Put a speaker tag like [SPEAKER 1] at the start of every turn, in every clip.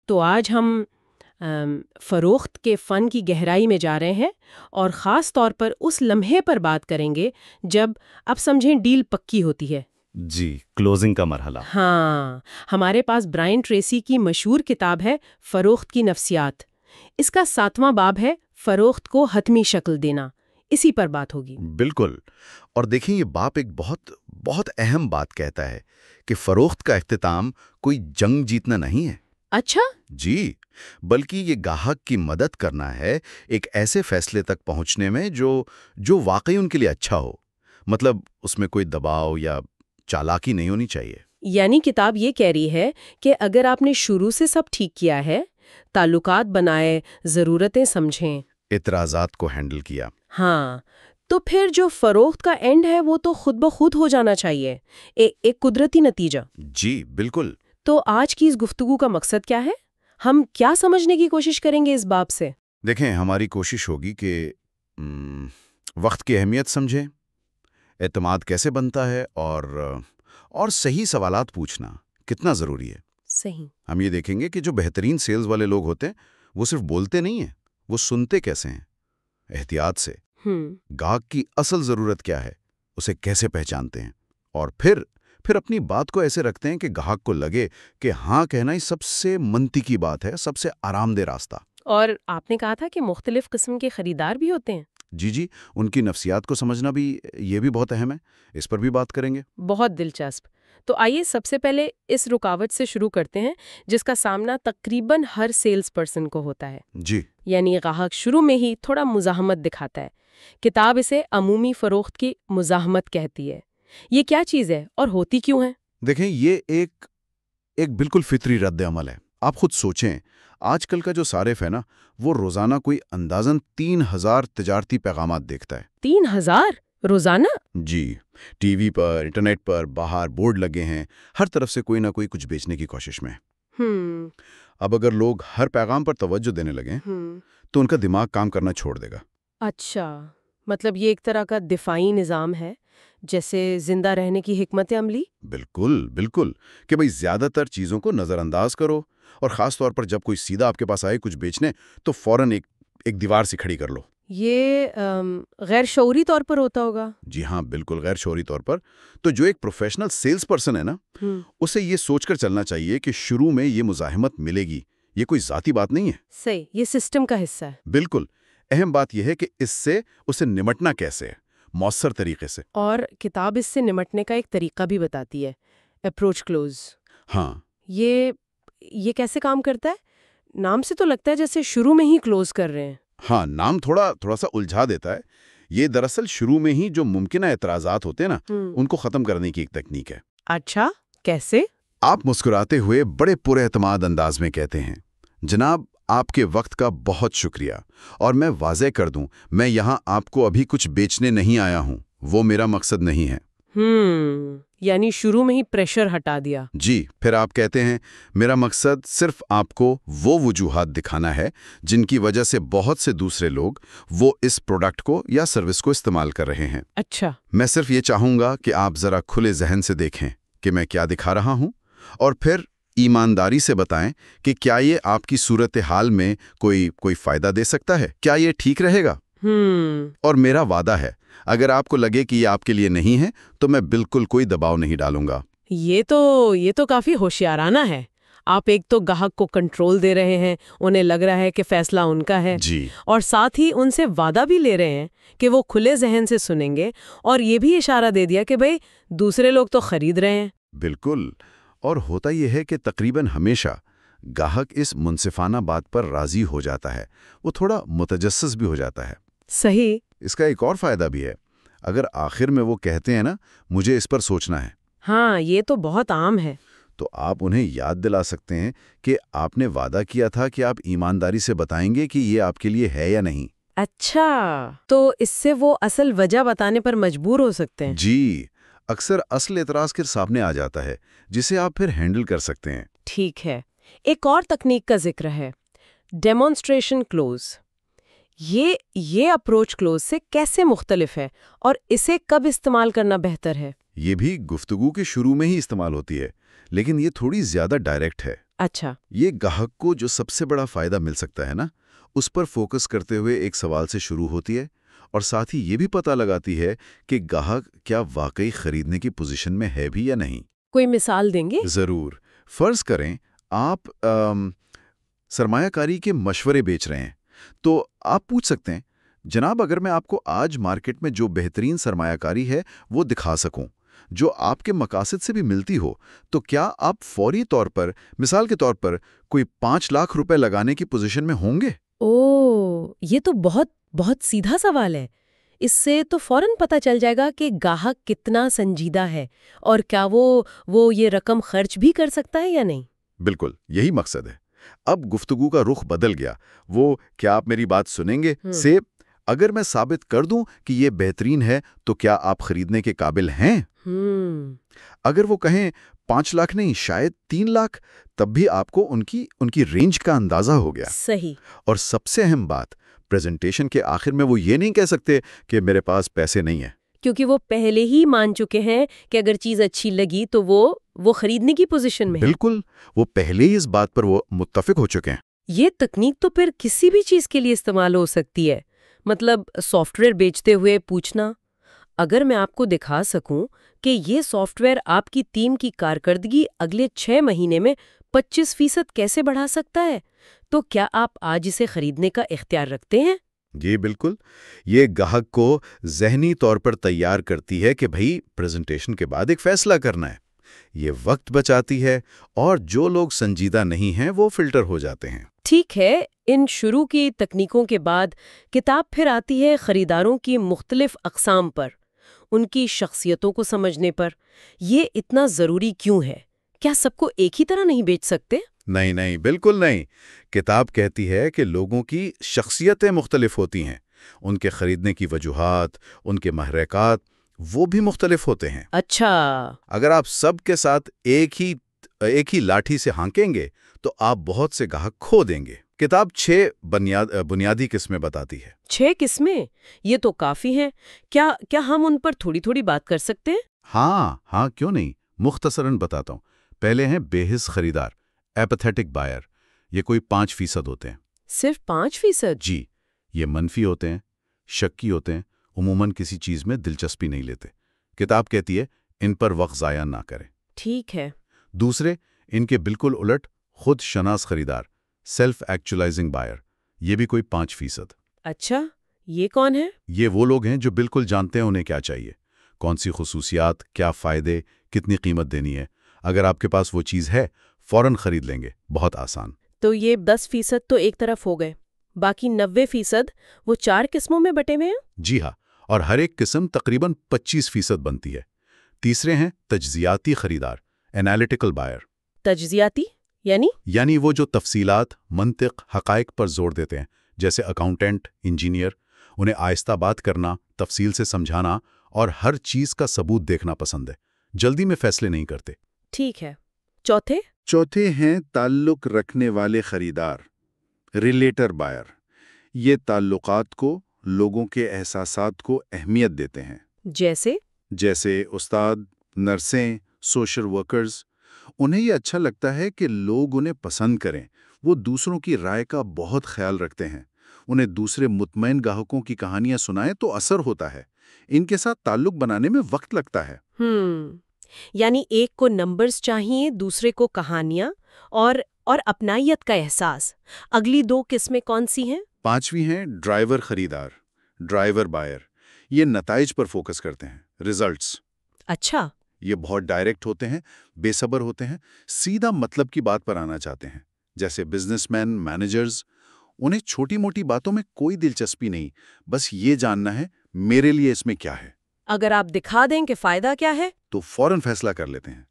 [SPEAKER 1] تو آج ہم فروخت کے فن کی گہرائی میں جا رہے ہیں اور خاص طور پر اس لمحے پر بات کریں گے جب اب سمجھیں ڈیل پکی ہوتی ہے۔
[SPEAKER 2] جی، کلوزنگ کا مرحلہ۔
[SPEAKER 1] ہاں، ہمارے پاس برائن ٹریسی کی مشہور کتاب ہے فروخت کی نفسیات۔ اس کا 7واں باب ہے فروخت کو حتمی شکل دینا۔ اسی پر بات ہوگی۔
[SPEAKER 3] بالکل، اور دیکھیں یہ باب ایک بہت اہم بات کہتا ہے کہ فروخت کا اختتام کوئی جنگ جیتنا نہیں ہے۔
[SPEAKER 1] اچھا؟
[SPEAKER 3] جی، بلکہ یہ گاہک کی مدد کرنا ہے ایک ایسے فیصلے تک پہنچنے میں جو واقعی ان کے لیے اچھا ہو۔ مطلب اس میں کوئی دباؤ یا چالاکی نہیں ہونی چاہیے۔
[SPEAKER 1] یعنی کتاب یہ کہہ رہی ہے کہ اگر آپ نے شروع سے سب ٹھیک کیا ہے، تعلقات بنائے، ضرورتیں سمجھیں،
[SPEAKER 3] اعتراضات کو ہینڈل کیا،
[SPEAKER 1] ہاں، تو پھر جو فروخت کا اینڈ ہے وہ تو خود بخود ہو جانا چاہیے، ایک قدرتی نتیجہ۔
[SPEAKER 3] جی بالکل۔
[SPEAKER 1] تو آج کی اس گفتگو کا مقصد کیا ہے؟ ہم کیا سمجھنے کی کوشش کریں گے اس باب سے؟
[SPEAKER 3] دیکھیں، ہماری کوشش ہوگی کہ وقت کی اہمیت سمجھیں، اعتماد کیسے بنتا ہے، اور صحیح سوالات پوچھنا کتنا ضروری ہے۔
[SPEAKER 1] صحیح۔
[SPEAKER 3] ہم یہ دیکھیں گے کہ جو بہترین سیلز والے لوگ ہوتے ہیں وہ صرف بولتے نہیں ہیں، وہ سنتے کیسے ہیں، احتیاط سے۔ گاہک کی اصل ضرورت کیا ہے، اسے کیسے پہچانتے ہیں، اور پھر اپنی بات کو ایسے رکھتے ہیں کہ گاہک کو لگے کہ ہاں کہنا ہی سب سے منطقی بات ہے، سب سے آرام دہ راستہ۔
[SPEAKER 1] اور آپ نے کہا تھا کہ مختلف قسم کے خریدار بھی ہوتے ہیں۔
[SPEAKER 3] جی، ان کی نفسیات کو سمجھنا بھی یہ بھی بہت اہم ہے، اس پر بھی بات کریں گے۔
[SPEAKER 1] بہت دلچسپ۔ تو آئیے سب سے پہلے اس رکاوٹ سے شروع کرتے ہیں جس کا سامنا تقریباً ہر سیلز پرسن کو ہوتا ہے۔
[SPEAKER 3] جی،
[SPEAKER 1] یعنی گاہک شروع میں ہی تھوڑا مزاحمت دکھاتا ہے۔ کتاب اسے عمومی فروخت کی مزاحمت کہتی ہے۔ یہ کیا چیز ہے اور ہوتی کیوں ہے؟
[SPEAKER 3] دیکھیں، یہ ایک بالکل فطری رد عمل ہے۔ آپ خود سوچیں، آج کل کا جو صارف ہے نا، وہ روزانہ کوئی اندازاً 3000 تجارتی پیغامات دیکھتا ہے۔
[SPEAKER 1] 3000 روزانہ؟
[SPEAKER 3] جی، ٹی وی پر، انٹرنیٹ پر، باہر بورڈ لگے ہیں، ہر طرف سے کوئی نہ کوئی کچھ بیچنے کی کوشش میں۔ اب اگر لوگ ہر پیغام پر توجہ دینے لگیں تو ان کا دماغ کام کرنا چھوڑ دے گا۔
[SPEAKER 1] اچھا، مطلب یہ ایک طرح کا دفاعی نظام ہے، جیسے زندہ رہنے کی حکمت عملی؟
[SPEAKER 3] بالکل، کہ بھئی زیادہ تر چیزوں کو نظر انداز کرو، اور خاص طور پر جب کوئی سیدھا آپ کے پاس آئے کچھ بیچنے تو فوراً ایک دیوار سے کھڑی کر لو۔
[SPEAKER 1] یہ غیر شعوری طور پر ہوتا ہوگا؟
[SPEAKER 3] جی ہاں، بالکل غیر شعوری طور پر۔ تو جو ایک پروفیشنل سیلز پرسن ہے نا، اسے یہ سوچ کر چلنا چاہیے کہ شروع میں یہ مزاحمت ملے گی، یہ کوئی ذاتی بات نہیں ہے۔
[SPEAKER 1] صحیح، یہ سسٹم کا حصہ ہے۔
[SPEAKER 3] بالکل، اہم بات یہ ہے کہ اس سے اسے نمٹنا کیسے ہے، مؤثر طریقے سے۔
[SPEAKER 1] اور کتاب اس سے نمٹنے کا ایک طریقہ بھی بتاتی ہے، اپروچ کلوز۔
[SPEAKER 3] ہاں،
[SPEAKER 1] یہ کیسے کام کرتا ہے؟ نام سے تو لگتا ہے جیسے شروع میں ہی کلوز کر رہے ہیں۔
[SPEAKER 3] ہاں، نام تھوڑا سا الجھا دیتا ہے۔ یہ دراصل شروع میں ہی جو ممکنہ اعتراضات ہوتے ہیں نا، ان کو ختم کرنے کی ایک تکنیک ہے۔
[SPEAKER 1] اچھا، کیسے؟
[SPEAKER 3] آپ مسکراتے ہوئے بڑے پُر اعتماد انداز میں کہتے ہیں، جناب آپ کے وقت کا بہت شکریہ، اور میں واضح کر دوں، میں یہاں آپ کو ابھی کچھ بیچنے نہیں آیا ہوں، وہ میرا مقصد نہیں ہے۔
[SPEAKER 1] یعنی شروع میں ہی پریشر ہٹا دیا۔
[SPEAKER 3] جی، پھر آپ کہتے ہیں، میرا مقصد صرف آپ کو وہ وجوہات دکھانا ہے جن کی وجہ سے بہت سے دوسرے لوگ وہ اس پروڈکٹ کو یا سروس کو استعمال کر رہے ہیں۔
[SPEAKER 1] اچھا،
[SPEAKER 3] میں صرف یہ چاہوں گا کہ آپ ذرا کھلے ذہن سے دیکھیں کہ میں کیا دکھا رہا ہوں، اور پھر ایمانداری سے بتائیں کہ کیا یہ آپ کی صورتحال میں کوئی فائدہ دے سکتا ہے، کیا یہ ٹھیک رہے گا۔ اور میرا وعدہ ہے، اگر آپ کو لگے کہ یہ آپ کے لیے نہیں ہے تو میں بالکل کوئی دباؤ نہیں ڈالوں گا۔
[SPEAKER 1] یہ تو کافی ہوشیارانہ ہے۔ آپ ایک تو گاہک کو کنٹرول دے رہے ہیں، انہیں لگ رہا ہے کہ فیصلہ ان کا ہے،
[SPEAKER 3] جی،
[SPEAKER 1] اور ساتھ ہی ان سے وعدہ بھی لے رہے ہیں کہ وہ کھلے ذہن سے سنیں گے، اور یہ بھی اشارہ دے دیا کہ بھئی دوسرے لوگ تو خرید رہے ہیں۔
[SPEAKER 3] بالکل، اور ہوتا یہ ہے کہ تقریباً ہمیشہ گاہک اس منصفانہ بات پر راضی ہو جاتا ہے، وہ تھوڑا متجسس بھی ہو جاتا ہے۔
[SPEAKER 1] صحیح۔
[SPEAKER 3] اس کا ایک اور فائدہ بھی ہے، اگر آخر میں وہ کہتے ہیں نا، مجھے اس پر سوچنا ہے،
[SPEAKER 1] ہاں، یہ تو بہت عام ہے۔
[SPEAKER 3] تو آپ انہیں یاد دلا سکتے ہیں کہ آپ نے وعدہ کیا تھا کہ آپ ایمانداری سے بتائیں گے کہ یہ آپ کے لیے ہے یا نہیں۔
[SPEAKER 1] اچھا، تو اس سے وہ اصل وجہ بتانے پر مجبور ہو سکتے ہیں۔
[SPEAKER 3] جی، اکثر اصل اعتراض کے سامنے آ جاتا ہے جسے آپ پھر ہینڈل کر سکتے ہیں۔
[SPEAKER 1] ٹھیک ہے، ایک اور تکنیک کا ذکر ہے، ڈیمونسٹریشن کلوز۔ یہ اپروچ کلوز سے کیسے مختلف ہے اور اسے کب استعمال کرنا بہتر ہے؟
[SPEAKER 3] یہ بھی گفتگو کے شروع میں ہی استعمال ہوتی ہے، لیکن یہ تھوڑی زیادہ ڈائریکٹ ہے۔
[SPEAKER 1] اچھا،
[SPEAKER 3] یہ گاہک کو جو سب سے بڑا فائدہ مل سکتا ہے نا، اس پر فوکس کرتے ہوئے ایک سوال سے شروع ہوتی ہے، اور ساتھ ہی یہ بھی پتہ لگاتی ہے کہ گاہک کیا واقعی خریدنے کی پوزیشن میں ہے بھی یا نہیں۔
[SPEAKER 1] کوئی مثال دیں گے؟
[SPEAKER 3] ضرور۔ فرض کریں آپ سرمایہ کاری کے مشورے بیچ رہے ہیں، تو آپ پوچھ سکتے ہیں جناب اگر میں آپ کو آج مارکیٹ میں جو بہترین سرمایہ کاری ہے وہ دکھا سکوں جو آپ کے مقاصد سے بھی ملتی ہو، تو کیا آپ فوری طور پر مثال کے طور پر کوئی 5 لاکھ روپے لگانے کی پوزیشن میں ہوں گے؟
[SPEAKER 1] یہ تو بہت بہت سیدھا سوال ہے۔ اس سے تو فوراً پتہ چل جائے گا کہ گاہک کتنا سنجیدہ ہے اور کیا وہ یہ رقم خرچ بھی کر سکتا ہے یا نہیں۔
[SPEAKER 3] بالکل یہی مقصد ہے۔ اب گفتگو کا رخ بدل گیا، وہ کیا آپ میری بات سنیں گے سے اگر میں ثابت کر دوں کہ یہ بہترین ہے تو کیا آپ خریدنے کے قابل ہیں؟ اگر وہ کہیں 5 لاکھ نہیں شاید 3 لاکھ، تب بھی آپ کو ان کی رینج کا اندازہ ہو گیا۔
[SPEAKER 1] صحیح۔
[SPEAKER 3] اور سب سے اہم بات، پریزنٹیشن کے آخر میں وہ یہ نہیں کہہ سکتے کہ میرے پاس پیسے نہیں ہیں،
[SPEAKER 1] کیونکہ وہ پہلے ہی مان چکے ہیں کہ اگر چیز اچھی لگی تو وہ خریدنے کی پوزیشن میں ہے۔
[SPEAKER 3] بالکل، وہ پہلے ہی اس بات پر وہ متفق ہو چکے ہیں۔
[SPEAKER 1] یہ تکنیک تو پھر کسی بھی چیز کے لیے استعمال ہو سکتی ہے، مطلب سافٹ ویئر بیچتے ہوئے پوچھنا، اگر میں آپ کو دکھا سکوں کہ یہ سافٹ ویئر آپ کی ٹیم کی کارکردگی اگلے 6 مہینے میں 25% کیسے بڑھا سکتا ہے، تو کیا آپ آج اسے خریدنے کا اختیار رکھتے ہیں؟
[SPEAKER 3] جی بالکل، یہ گاہک کو ذہنی طور پر تیار کرتی ہے کہ بھئی پریزنٹیشن کے بعد ایک فیصلہ کرنا ہے۔ یہ وقت بچاتی ہے اور جو لوگ سنجیدہ نہیں ہیں وہ فلٹر ہو جاتے ہیں۔
[SPEAKER 1] ٹھیک ہے، ان شروع کی تکنیکوں کے بعد کتاب پھر آتی ہے خریداروں کی مختلف اقسام پر، ان کی شخصیتوں کو سمجھنے پر۔ یہ اتنا ضروری کیوں ہے؟ کیا سب کو ایک ہی طرح نہیں بیچ سکتے؟
[SPEAKER 3] نہیں، بالکل نہیں۔ کتاب کہتی ہے کہ لوگوں کی شخصیتیں مختلف ہوتی ہیں، ان کے خریدنے کی وجوہات، ان کے محرکات وہ بھی مختلف ہوتے ہیں۔
[SPEAKER 1] اچھا۔
[SPEAKER 3] اگر آپ سب کے ساتھ ایک ہی لاٹھی سے ہانکیں گے تو آپ بہت سے گاہک کھو دیں گے۔ کتاب 6 بنیادی قسمیں بتاتی ہے۔
[SPEAKER 1] 6 قسمیں؟ یہ تو کافی ہیں۔ کیا ہم ان پر تھوڑی تھوڑی بات کر سکتے ہیں؟
[SPEAKER 3] ہاں کیوں نہیں، مختصراً بتاتا ہوں۔ پہلے ہیں بے حس خریدار، ایپیتھیٹک بائر۔ یہ کوئی 5% ہوتے ہیں۔
[SPEAKER 1] صرف 5%؟
[SPEAKER 3] جی، یہ منفی ہوتے ہیں، شکی ہوتے ہیں، عموماً کسی چیز میں دلچسپی نہیں لیتے۔ کتاب کہتی ہے ان پر وقت ضائع نہ کریں۔
[SPEAKER 1] ٹھیک ہے۔
[SPEAKER 3] دوسرے، ان کے بالکل الٹ خود شناس خریدار، سیلف ایکچولائزنگ بائر۔ یہ بھی کوئی 5%۔
[SPEAKER 1] اچھا، یہ کون ہے؟
[SPEAKER 3] یہ وہ لوگ ہیں جو بالکل جانتے ہیں انہیں کیا چاہیے، کون سی خصوصیات، کیا فائدے، کتنی قیمت دینی ہے۔ اگر آپ کے پاس وہ چیز ہے فوراً خرید لیں گے، بہت آسان۔
[SPEAKER 1] تو یہ 10% تو ایک طرف ہو گئے، باقی 90% وہ 4 قسموں میں بٹے ہوئے ہیں؟
[SPEAKER 3] جی ہاں، اور ہر ایک قسم تقریباً 25% بنتی ہے۔ تیسرے ہیں تجزیاتی خریدار، انالیٹیکل بائر۔
[SPEAKER 1] تجزیاتی یعنی
[SPEAKER 3] وہ جو تفصیلات، منطق، حقائق پر زور دیتے ہیں، جیسے اکاؤنٹنٹ، انجینئر۔ انہیں آہستہ بات کرنا، تفصیل سے سمجھانا اور ہر چیز کا ثبوت دیکھنا پسند ہے، جلدی میں فیصلے نہیں کرتے۔
[SPEAKER 1] ٹھیک ہے۔ چوتھے
[SPEAKER 4] ہیں تعلق رکھنے والے خریدار، ریلیٹر بائر۔ یہ تعلقات کو، لوگوں کے احساسات کو اہمیت دیتے ہیں، جیسے استاد، نرسیں، سوشل ورکرز۔ انہیں یہ اچھا لگتا ہے کہ لوگ انہیں پسند کریں۔ وہ دوسروں کی رائے کا بہت خیال رکھتے ہیں۔ انہیں دوسرے مطمئن گاہکوں کی کہانیاں سنائیں تو اثر ہوتا ہے۔ ان کے ساتھ تعلق بنانے میں وقت لگتا ہے۔
[SPEAKER 1] یعنی ایک کو نمبرز چاہیے، دوسرے کو کہانیاں اور اپنائیت کا احساس۔ اگلی 2 قسمیں کون سی ہیں؟
[SPEAKER 4] 5ویں ہیں ڈرائیور خریدار، ڈرائیور بائر۔ یہ نتائج پر فوکس کرتے ہیں، ریزلٹس۔
[SPEAKER 1] اچھا۔
[SPEAKER 4] یہ بہت ڈائریکٹ ہوتے ہیں، بے صبر ہوتے ہیں، سیدھا مطلب کی بات پر آنا چاہتے ہیں، جیسے بزنس مین، مینیجرز۔ انہیں چھوٹی موٹی باتوں میں کوئی دلچسپی نہیں، بس یہ جاننا ہے میرے لیے اس میں کیا ہے۔
[SPEAKER 1] اگر آپ دکھا دیں کہ فائدہ کیا ہے
[SPEAKER 4] تو فوراً فیصلہ کر لیتے ہیں۔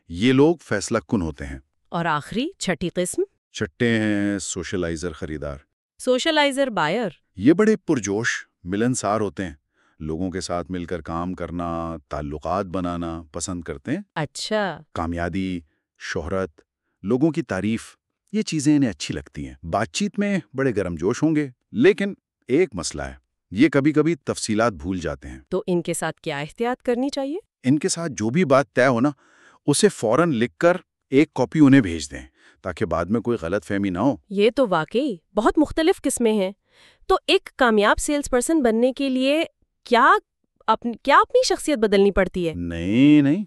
[SPEAKER 4] یہ لوگ فیصلہ کن ہوتے ہیں۔
[SPEAKER 1] اور آخری 6ٹھی قسم؟
[SPEAKER 4] چھٹے ہیں سوشلائزر خریدار،
[SPEAKER 1] سوشلائزر بائر۔
[SPEAKER 4] یہ بڑے پرجوش، ملنسار ہوتے ہیں، لوگوں کے ساتھ مل کر کام کرنا، تعلقات بنانا پسند کرتے ہیں۔
[SPEAKER 1] اچھا۔
[SPEAKER 4] کامیابی، شہرت، لوگوں کی تعریف، یہ چیزیں انہیں اچھی لگتی ہیں۔ بات چیت میں بڑے گرم جوش ہوں گے، لیکن ایک مسئلہ ہے، یہ کبھی کبھی تفصیلات بھول جاتے ہیں۔
[SPEAKER 1] تو ان کے ساتھ کیا احتیاط کرنی چاہیے؟
[SPEAKER 4] ان کے ساتھ جو بھی بات طے ہو نا، اسے فوراً لکھ کر ایک کاپی انہیں بھیج دیں، تاکہ بعد میں کوئی غلط فہمی نہ ہو۔
[SPEAKER 1] یہ تو واقعی بہت مختلف قسمیں ہیں۔ تو ایک کامیاب سیلز پرسن بننے کے لیے کیا اپنی شخصیت بدلنی پڑتی ہے؟
[SPEAKER 4] نہیں،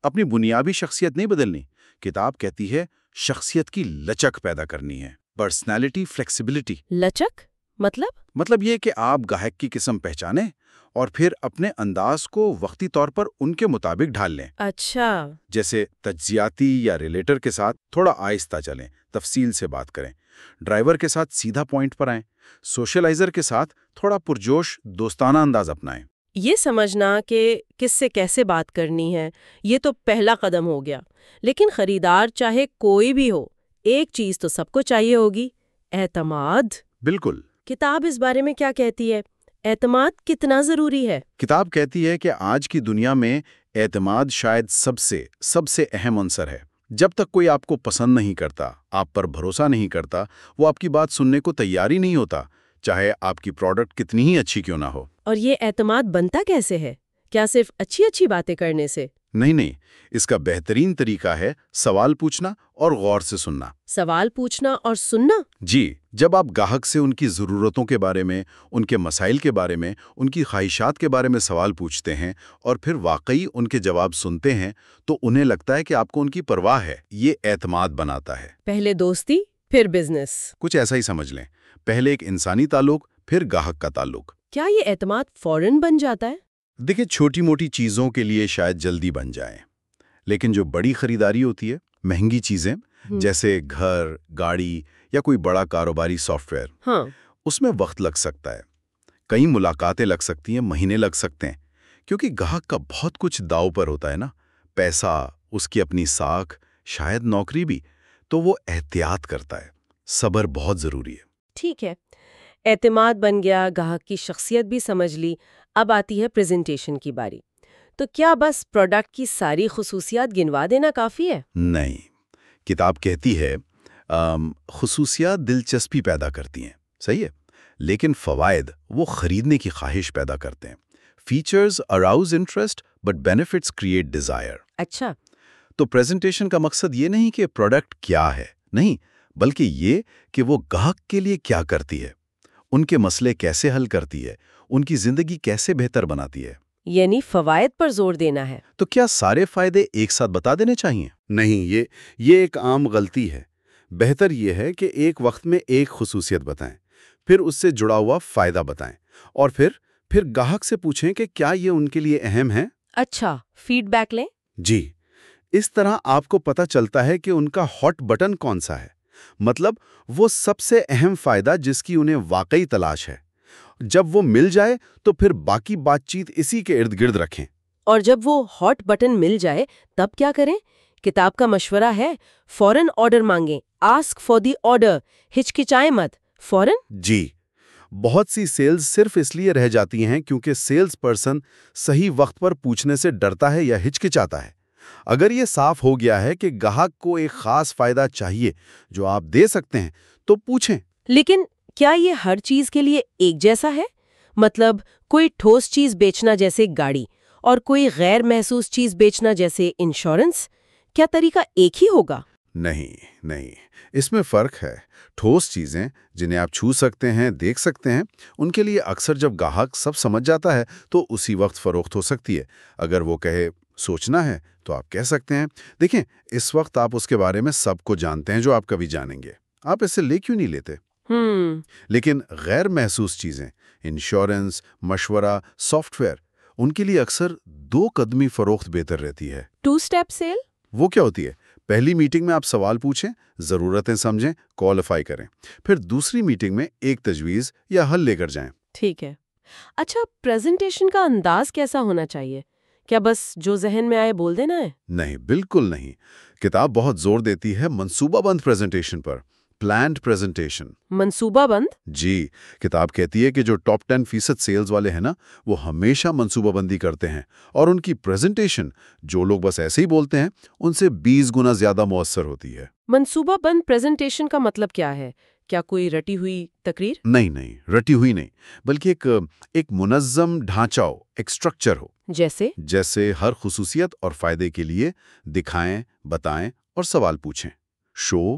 [SPEAKER 4] اپنی بنیادی شخصیت نہیں بدلنی۔ کتاب کہتی ہے شخصیت کی لچک پیدا کرنی ہے، پرسنالٹی فلیکسیبلٹی۔
[SPEAKER 1] لچک
[SPEAKER 4] مطلب یہ کہ آپ گاہک کی قسم پہچانیں اور پھر اپنے انداز کو وقتی طور پر ان کے مطابق ڈھال لیں۔
[SPEAKER 1] اچھا،
[SPEAKER 4] جیسے تجزیاتی یا ریلیٹر کے ساتھ تھوڑا آہستہ چلیں، تفصیل سے بات کریں، ڈرائیور کے ساتھ سیدھا پوائنٹ پر آئیں، سوشلائزر کے ساتھ تھوڑا پرجوش دوستانہ انداز اپنائیں۔
[SPEAKER 1] یہ سمجھنا کہ کس سے کیسے بات کرنی ہے، یہ تو پہلا قدم ہو گیا۔ لیکن خریدار چاہے کوئی بھی ہو، ایک چیز تو سب کو چاہیے ہوگی، اعتماد۔
[SPEAKER 4] بالکل۔
[SPEAKER 1] کتاب اس بارے میں کیا کہتی ہے؟ اعتماد کتنا ضروری ہے؟
[SPEAKER 4] کتاب کہتی ہے کہ آج کی دنیا میں اعتماد شاید سب سے اہم عنصر ہے۔ جب تک کوئی آپ کو پسند نہیں کرتا، آپ پر بھروسہ نہیں کرتا، وہ آپ کی بات سننے کو تیار ہی نہیں ہوتا، چاہے آپ کی پروڈکٹ کتنی ہی اچھی کیوں نہ ہو۔
[SPEAKER 1] اور یہ اعتماد بنتا کیسے ہے؟ کیا صرف اچھی باتیں کرنے سے؟
[SPEAKER 4] نہیں، اس کا بہترین طریقہ ہے سوال پوچھنا اور غور سے سننا۔
[SPEAKER 1] سوال پوچھنا اور سننا؟
[SPEAKER 4] جی، جب آپ گاہک سے ان کی ضرورتوں کے بارے میں، ان کے مسائل کے بارے میں، ان کی خواہشات کے بارے میں سوال پوچھتے ہیں اور پھر واقعی ان کے جواب سنتے ہیں تو انہیں لگتا ہے کہ آپ کو ان کی پرواہ ہے۔ یہ اعتماد بناتا ہے۔
[SPEAKER 1] پہلے دوستی، پھر بزنس۔
[SPEAKER 4] کچھ ایسا ہی سمجھ لیں، پہلے ایک انسانی تعلق، پھر گاہک کا تعلق۔
[SPEAKER 1] کیا یہ اعتماد فوراً بن جاتا ہے؟
[SPEAKER 4] دیکھیں، چھوٹی موٹی چیزوں کے لیے شاید جلدی بن جائیں، لیکن جو بڑی خریداری ہوتی ہے، مہنگی چیزیں جیسے گھر، گاڑی یا کوئی بڑا کاروباری سافٹ ویئر،
[SPEAKER 1] ہاں،
[SPEAKER 4] اس میں وقت لگ سکتا ہے، کئی ملاقاتیں لگ سکتی ہیں، مہینے لگ سکتے ہیں، کیونکہ گاہک کا بہت کچھ داؤ پر ہوتا ہے نا، پیسہ، اس کی اپنی ساکھ، شاید نوکری بھی، تو وہ احتیاط کرتا ہے۔ صبر بہت ضروری ہے۔
[SPEAKER 1] ٹھیک ہے، اعتماد بن گیا، گاہک کی شخصیت بھی سمجھ لی، اب آتی ہے پریزنٹیشن کی باری۔ تو کیا بس پروڈکٹ کی ساری خصوصیات گنوا دینا کافی ہے؟
[SPEAKER 4] نہیں، کتاب کہتی ہے خصوصیات دلچسپی پیدا کرتی ہیں، صحیح ہے، لیکن فوائد وہ خریدنے کی خواہش پیدا کرتے ہیں۔ Features aroused interest but benefits create Dzire.
[SPEAKER 1] اچھا،
[SPEAKER 4] تو پریزنٹیشن کا مقصد یہ نہیں کہ پروڈکٹ کیا ہے، نہیں، بلکہ یہ کہ وہ گاہک کے لیے کیا کرتی ہے، ان کے مسئلے کیسے حل کرتی ہے، ان کی زندگی کیسے بہتر بناتی ہے۔
[SPEAKER 1] یعنی فوائد پر زور دینا ہے۔
[SPEAKER 4] تو کیا سارے فائدے ایک ساتھ بتا دینے چاہیے؟
[SPEAKER 3] نہیں، یہ ایک عام غلطی ہے۔ بہتر یہ ہے کہ ایک وقت میں ایک خصوصیت بتائیں، پھر اس سے جڑا ہوا فائدہ بتائیں، اور پھر گاہک سے پوچھیں کہ کیا یہ ان کے لیے اہم ہے۔
[SPEAKER 1] اچھا، فیڈ بیک لیں۔
[SPEAKER 3] جی، اس طرح آپ کو پتہ چلتا ہے کہ ان کا ہاٹ بٹن کون سا ہے، مطلب وہ سب سے اہم فائدہ جس کی انہیں واقعی تلاش ہے۔ جب وہ مل جائے تو پھر باقی بات چیت اسی کے ارد گرد رکھیں۔
[SPEAKER 1] اور جب وہ ہاٹ بٹن مل جائے تب کیا کریں؟ کتاب کا مشورہ ہے فوراً آرڈر مانگیں، آسک فار دی آرڈر، ہچکچائیں مت، فوراً۔
[SPEAKER 3] جی، بہت سی سیلز صرف اس لیے رہ جاتی ہیں کیونکہ سیلز پرسن صحیح وقت پر پوچھنے سے ڈرتا ہے یا ہچکچاتا ہے۔ اگر یہ صاف ہو گیا ہے کہ گاہک کو ایک خاص فائدہ چاہیے جو آپ دے سکتے ہیں تو پوچھیں۔
[SPEAKER 1] لیکن کیا یہ ہر چیز کے لیے ایک جیسا ہے؟ مطلب کوئی ٹھوس چیز بیچنا جیسے گاڑی اور کوئی غیر محسوس چیز بیچنا جیسے انشورنس، کیا طریقہ ایک ہی ہوگا؟
[SPEAKER 3] نہیں، اس میں فرق ہے۔ ٹھوس چیزیں جنہیں آپ چھو سکتے ہیں، دیکھ سکتے ہیں، ان کے لیے اکثر جب گاہک سب سمجھ جاتا ہے تو اسی وقت فروخت ہو سکتی ہے۔ اگر وہ کہے سوچنا ہے تو آپ کہہ سکتے ہیں دیکھیں اس وقت آپ اس کے بارے میں سب کو جانتے ہیں جو آپ کبھی جانیں گے، آپ اسے لے کیوں نہیں لیتے؟ لیکن غیر محسوس چیزیں، انشورنس، مشورہ، سافٹ ویئر، ان کے لیے اکثر 2 قدمی فروخت بہتر رہتی ہے۔
[SPEAKER 1] 2 اسٹیپ سیل؟
[SPEAKER 3] وہ کیا ہوتی ہے؟ پہلی میٹنگ میں آپ سوال پوچھیں، ضرورتیں سمجھیں، کوالیفائی کریں، پھر دوسری میٹنگ میں ایک تجویز یا حل لے کر جائیں۔
[SPEAKER 1] ٹھیک ہے۔ اچھا، پریزنٹیشن کا انداز کیسا ہونا چاہیے؟ کیا بس جو ذہن میں آئے بول دینا ہے؟
[SPEAKER 3] نہیں، بالکل نہیں۔ کتاب بہت زور دیتی ہے منصوبہ بند پریزنٹیشن پر، پلانڈ پریزنٹیشن۔
[SPEAKER 1] منصوبہ بند؟
[SPEAKER 3] جی، کتاب کہتی ہے کہ جو ٹاپ 10% سیلز والے ہیں نا، وہ ہمیشہ منصوبہ بندی کرتے ہیں، اور ان کی پریزنٹیشن جو لوگ بس ایسے ہی بولتے ہیں ان سے 20 گنا زیادہ مؤثر ہوتی ہے۔
[SPEAKER 1] منصوبہ بند پریزنٹیشن کا مطلب کیا ہے؟ کیا کوئی رٹی ہوئی تقریر؟
[SPEAKER 3] نہیں، رٹی ہوئی نہیں، بلکہ ایک منظم ڈھانچہ ہو، ایک سٹرکچر ہو۔ جیسے ہر خصوصیت اور فائدے کے لیے دکھائیں، بتائیں اور سوال پوچھیں۔ شو،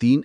[SPEAKER 3] 3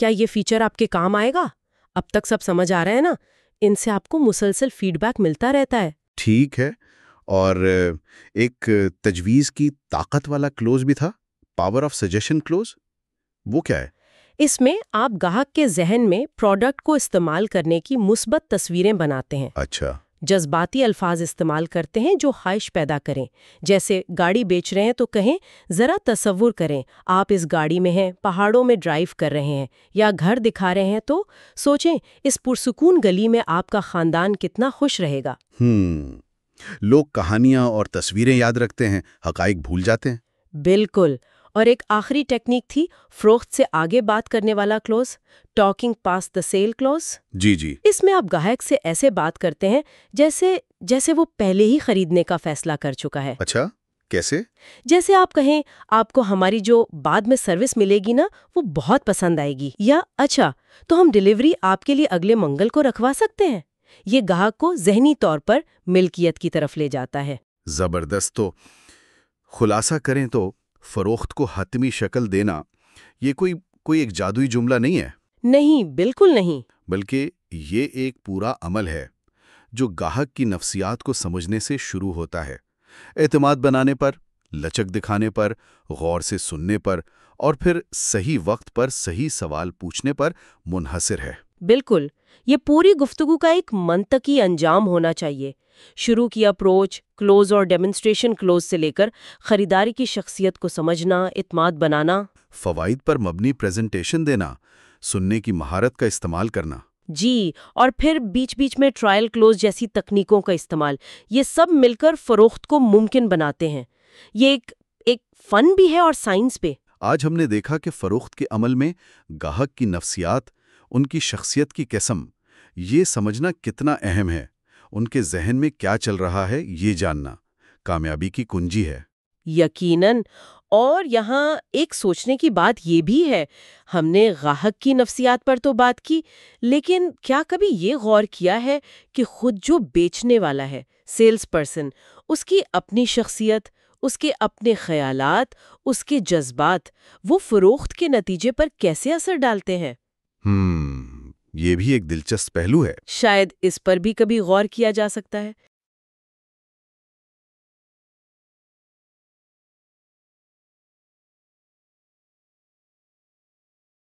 [SPEAKER 1] کیا یہ فیچر آپ کے کام آئے گا؟ اب تک سب سمجھ آ رہا ہے نا؟ ان سے آپ کو مسلسل فیڈ بیک ملتا رہتا ہے۔
[SPEAKER 3] ٹھیک ہے، اور ایک تجویز کی طاقت والا کلوز بھی تھا، پاور آف سجیشن کلوز، وہ کیا ہے؟
[SPEAKER 1] اس میں آپ گاہک کے ذہن میں پروڈکٹ کو استعمال کرنے کی مثبت تصویریں بناتے ہیں۔
[SPEAKER 3] اچھا،
[SPEAKER 1] جذباتی الفاظ استعمال کرتے ہیں جو خواہش پیدا کریں، جیسے گاڑی بیچ رہے ہیں تو کہیں ذرا تصور کریں آپ اس گاڑی میں ہیں، پہاڑوں میں ڈرائیو کر رہے ہیں، یا گھر دکھا رہے ہیں تو سوچیں اس پرسکون گلی میں آپ کا خاندان کتنا خوش رہے گا۔
[SPEAKER 3] لوگ کہانیاں اور تصویریں یاد رکھتے ہیں، حقائق بھول جاتے ہیں۔
[SPEAKER 1] بالکل۔ اور ایک آخری ٹیکنیک تھی فروخت سے آگے بات کرنے والا کلوز، ٹاکنگ پاس دا سیل کلوز۔
[SPEAKER 3] جی،
[SPEAKER 1] اس میں آپ گاہک سے ایسے بات کرتے ہیں جیسے وہ پہلے ہی خریدنے کا فیصلہ کر چکا ہے۔
[SPEAKER 3] اچھا، کیسے؟
[SPEAKER 1] جیسے آپ کہیں آپ کو ہماری جو بعد میں سروس ملے گی نا وہ بہت پسند آئے گی، یا اچھا تو ہم ڈیلیوری آپ کے لیے اگلے منگل کو رکھوا سکتے ہیں۔ یہ گاہک کو ذہنی طور پر ملکیت کی طرف لے جاتا ہے۔
[SPEAKER 3] زبردست۔ تو خلاصہ کریں تو فروخت کو حتمی شکل دینا یہ کوئی ایک جادوئی جملہ نہیں ہے؟
[SPEAKER 1] نہیں، بالکل نہیں۔
[SPEAKER 3] بلکہ یہ ایک پورا عمل ہے جو گاہک کی نفسیات کو سمجھنے سے شروع ہوتا ہے، اعتماد بنانے پر، لچک دکھانے پر، غور سے سننے پر، اور پھر صحیح وقت پر صحیح سوال پوچھنے پر منحصر ہے۔
[SPEAKER 1] بالکل، یہ پوری گفتگو کا ایک منطقی انجام ہونا چاہیے۔ شروع کی اپروچ، کلوز اور ڈیمنسٹریشن کلوز سے لے کر خریداری کی شخصیت کو سمجھنا، اعتماد بنانا،
[SPEAKER 3] فوائد پر مبنی پریزنٹیشن دینا، سننے کی مہارت کا استعمال کرنا۔
[SPEAKER 1] جی، اور پھر بیچ بیچ میں ٹرائل کلوز جیسی تکنیکوں کا استعمال، یہ سب مل کر فروخت کو ممکن بناتے ہیں۔ یہ ایک فن بھی ہے اور سائنس بھی۔
[SPEAKER 3] آج ہم نے دیکھا کہ فروخت کے عمل میں گاہک کی نفسیات، ان کی شخصیت کی قسم، یہ سمجھنا کتنا اہم ہے۔ ان کے ذہن میں کیا چل رہا ہے یہ جاننا کامیابی کی کنجی ہے۔
[SPEAKER 1] یقیناً۔ اور یہاں ایک سوچنے کی بات یہ بھی ہے، ہم نے گاہک کی نفسیات پر تو بات کی، لیکن کیا کبھی یہ غور کیا ہے کہ خود جو بیچنے والا ہے، سیلز پرسن، اس کی اپنی شخصیت، اس کے اپنے خیالات، اس کے جذبات، وہ فروخت کے نتیجے پر کیسے اثر ڈالتے ہیں؟
[SPEAKER 3] یہ بھی ایک دلچسپ پہلو ہے۔
[SPEAKER 1] شاید اس پر بھی کبھی غور کیا جا سکتا ہے۔